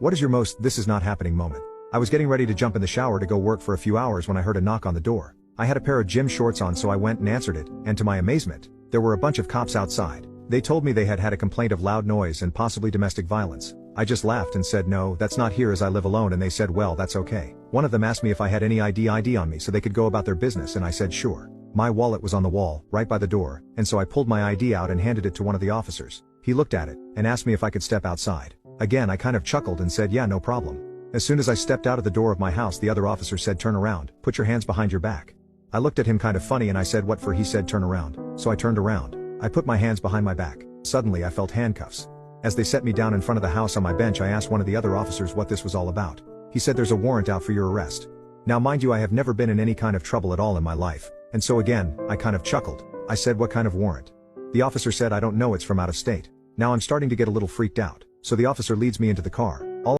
What is your most "this is not happening" moment? I was getting ready to jump in the shower to go work for a few hours when I heard a knock on the door. I had a pair of gym shorts on, so I went and answered it, and to my amazement, there were a bunch of cops outside. They told me they had had a complaint of loud noise and possibly domestic violence. I just laughed and said no, that's not here as I live alone, and they said well that's okay. One of them asked me if I had any ID on me so they could go about their business, and I said sure. My wallet was on the wall, right by the door, and so I pulled my ID out and handed it to one of the officers. He looked at it, and asked me if I could step outside. Again I kind of chuckled and said yeah, no problem. As soon as I stepped out of the door of my house, the other officer said turn around, put your hands behind your back. I looked at him kind of funny and I said what for? He said turn around, so I turned around. I put my hands behind my back. Suddenly I felt handcuffs. As they set me down in front of the house on my bench, I asked one of the other officers what this was all about. He said there's a warrant out for your arrest. Now mind you, I have never been in any kind of trouble at all in my life, and so again, I kind of chuckled. I said what kind of warrant? The officer said I don't know, it's from out of state. Now I'm starting to get a little freaked out, so the officer leads me into the car.